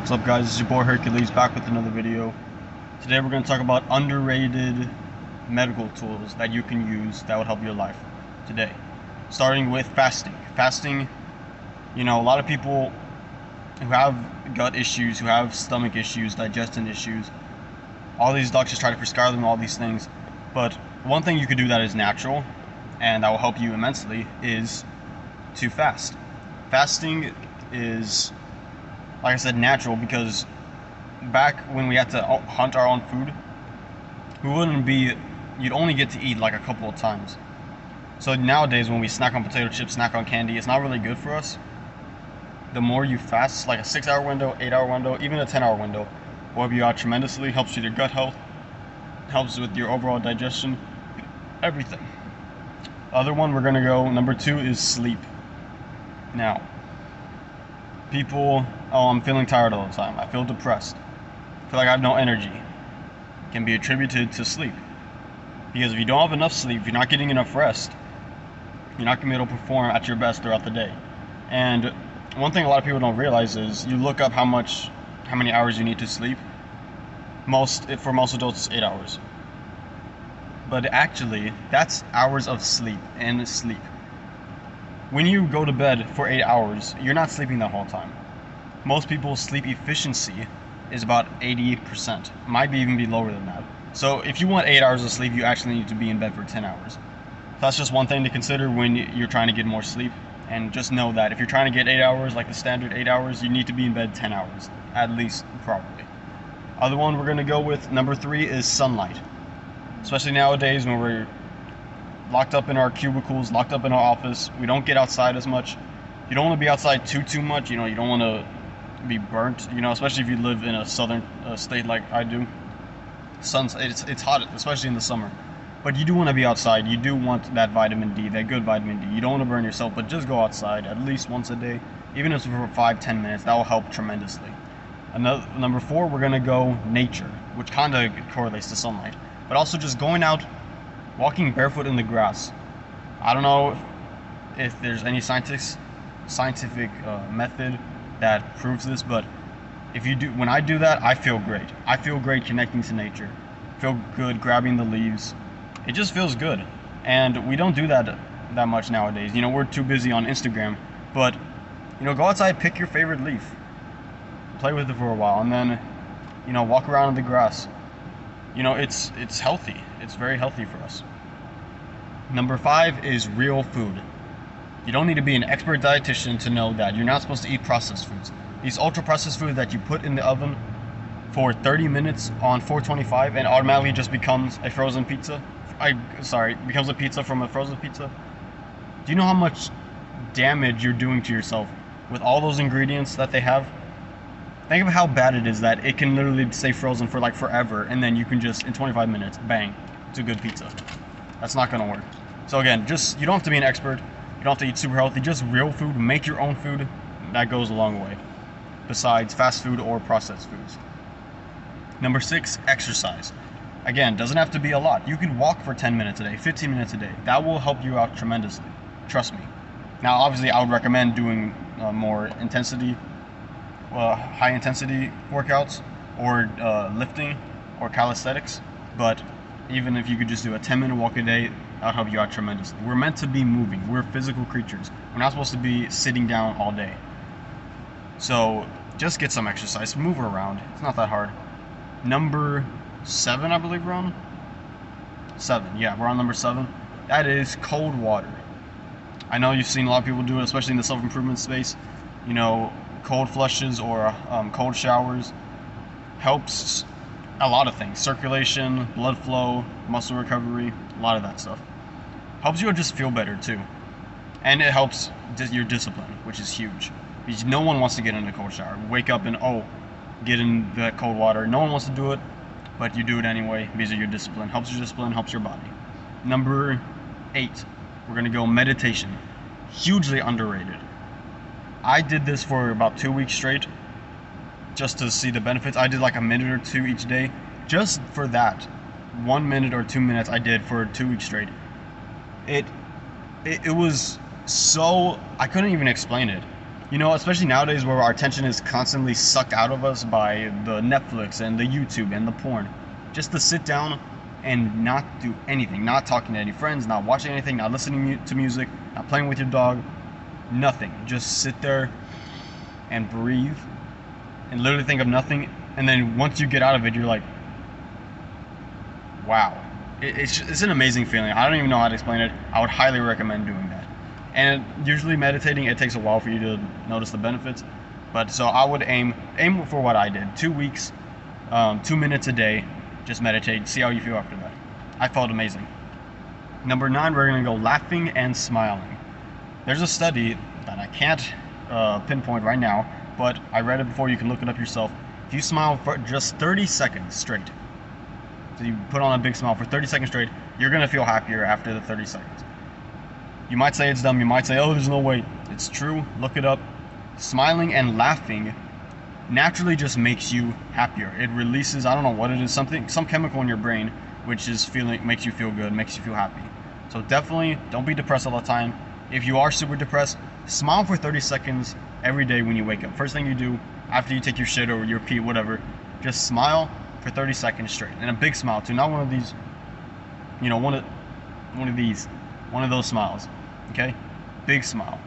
What's up, guys? It's your boy Hercules back with another video. Today we're going to talk about underrated medical tools that you can use that would help your life today. Starting with fasting. Fasting, a lot of people who have gut issues, who have stomach issues, digestion issues, all these doctors try to prescribe them all these things. But one thing you could do that is natural and that will help you immensely is to fast. Fasting is, like I said, natural, because back when we had to hunt our own food, you'd only get to eat like a couple of times. So nowadays when we snack on potato chips, snack on candy, it's not really good for us. The more you fast, like a 6-hour window, 8-hour window, even a 10-hour window, will help you out tremendously, helps with your gut health, helps with your overall digestion, everything. The other one we're gonna go, number 2, is sleep. Now, people, I'm feeling tired all the time, I feel depressed, I feel like I have no energy. It can be attributed to sleep. Because if you don't have enough sleep, if you're not getting enough rest, you're not going to be able to perform at your best throughout the day. And one thing a lot of people don't realize is you look up how many hours you need to sleep. For most adults, it's 8 hours. But actually, that's hours of sleep and sleep. When you go to bed for 8 hours, you're not sleeping the whole time. Most people's sleep efficiency is about 80%. Might even be lower than that. So if you want 8 hours of sleep, you actually need to be in bed for 10 hours. So that's just one thing to consider when you're trying to get more sleep. And just know that if you're trying to get 8 hours, like the standard 8 hours, you need to be in bed 10 hours, at least, probably. Other one we're gonna go with, number 3, is sunlight. Especially nowadays when we're locked up in our cubicles, locked up in our office, we don't get outside as much. You don't want to be outside too much, you don't want to be burnt, especially if you live in a southern state like I do. It's hot, especially in the summer. But you do want to be outside. You do want that vitamin D, that good vitamin D. You don't want to burn yourself, but just go outside at least once a day, even if it's for 5-10 minutes. That will help tremendously. Number 4, we're gonna go nature, which kind of correlates to sunlight, but also just going out, walking barefoot in the grass. I don't know if there's any scientific method that proves this, but when I do that, I feel great. I feel great connecting to nature. Feel good grabbing the leaves. It just feels good. And we don't do that much nowadays. We're too busy on Instagram. But, go outside, pick your favorite leaf. Play with it for a while, and then, walk around in the grass. It's healthy. It's very healthy for us. Number 5 is real food. You don't need to be an expert dietitian to know that you're not supposed to eat processed foods. These ultra-processed foods that you put in the oven for 30 minutes on 425 and automatically just becomes a frozen pizza. Becomes a pizza from a frozen pizza. Do you know how much damage you're doing to yourself with all those ingredients that they have? Think of how bad it is that it can literally stay frozen for like forever, and then you can just, in 25 minutes, bang, it's a good pizza. That's not gonna work. So again, you don't have to be an expert. You don't have to eat super healthy, just real food. Make your own food. That goes a long way, besides fast food or processed foods. Number 6, exercise. Again, doesn't have to be a lot. You can walk for 10 minutes a day, 15 minutes a day. That will help you out tremendously. Trust me. Now, obviously, I would recommend doing more high intensity workouts, or lifting, or calisthenics. But even if you could just do a 10-minute walk a day, that'll help you out tremendously. We're meant to be moving. We're physical creatures. We're not supposed to be sitting down all day. So just get some exercise, move around. It's not that hard. Number 7, I believe we're on. 7, yeah, we're on number 7. That is cold water. I know you've seen a lot of people do it, especially in the self-improvement space. Cold flushes or cold showers helps a lot of things. Circulation, blood flow, muscle recovery, a lot of that stuff. Helps you just feel better too. And it helps your discipline, which is huge. Because no one wants to get in a cold shower. Wake up and, get in that cold water. No one wants to do it, but you do it anyway because of your discipline. Helps your discipline, helps your body. Number 8, we're gonna go meditation. Hugely underrated. I did this for about 2 weeks straight, just to see the benefits. I did like a minute or 2 each day, just for that. 1 minute or 2 minutes I did for 2 weeks straight. It was so, I couldn't even explain it. You know, especially nowadays where our attention is constantly sucked out of us by the Netflix and the YouTube and the porn. Just to sit down and not do anything, not talking to any friends, not watching anything, not listening to music, not playing with your dog, nothing. Just sit there and breathe and literally think of nothing. And then once you get out of it, you're like, wow. It's an amazing feeling. I don't even know how to explain it. I would highly recommend doing that. And usually meditating, it takes a while for you to notice the benefits. But so I would aim for what I did. 2 weeks, 2 minutes a day, just meditate, see how you feel after that. I felt amazing. Number 9, we're gonna go laughing and smiling. There's a study that I can't pinpoint right now, but I read it before, you can look it up yourself. If you smile for just 30 seconds straight, so you put on a big smile for 30 seconds straight, you're gonna feel happier after the 30 seconds. You might say it's dumb, you might say, oh, there's no way. It's true, look it up. Smiling and laughing naturally just makes you happier. It releases, I don't know what it is, some chemical in your brain, which makes you feel good, makes you feel happy. So definitely don't be depressed all the time. If you are super depressed, smile for 30 seconds every day when you wake up. First thing you do, after you take your shit or your pee, whatever, just smile for 30 seconds straight. And a big smile too, not one of these, you know, one of those smiles. Okay, big smile,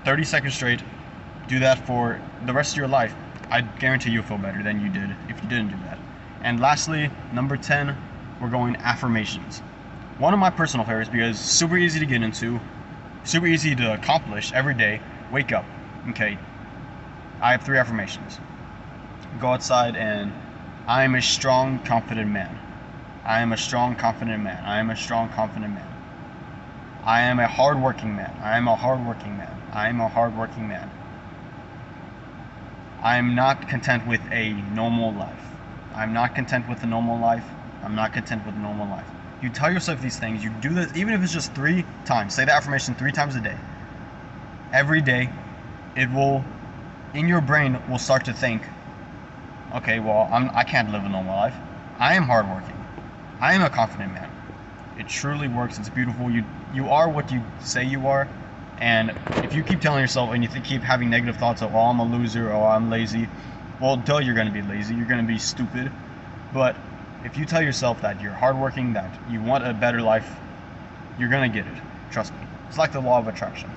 30 seconds straight. Do that for the rest of your life. I guarantee you'll feel better than you did if you didn't do that. And lastly, number 10, we're going affirmations. One of my personal favorites because super easy to get into, super easy to accomplish every day. Wake up. Okay, I have 3 affirmations. Go outside and I am a strong, confident man. I am a strong, confident man. I am a strong, confident man. I am a hardworking man. I am a hardworking man. I am a hardworking man. I am not content with a normal life. I'm not content with a normal life. I'm not content with a normal life. You tell yourself these things. You do this, even if it's just 3 times. Say the affirmation 3 times a day. Every day, it will, in your brain, will start to think, okay, well, I can't live a normal life. I am hardworking. I am a confident man. It truly works. It's beautiful. You are what you say you are. And if you keep telling yourself and you keep having negative thoughts of, oh, I'm a loser, or I'm lazy, well, duh, you're going to be lazy. You're going to be stupid. But if you tell yourself that you're hardworking, that you want a better life, you're going to get it. Trust me. It's like the law of attraction.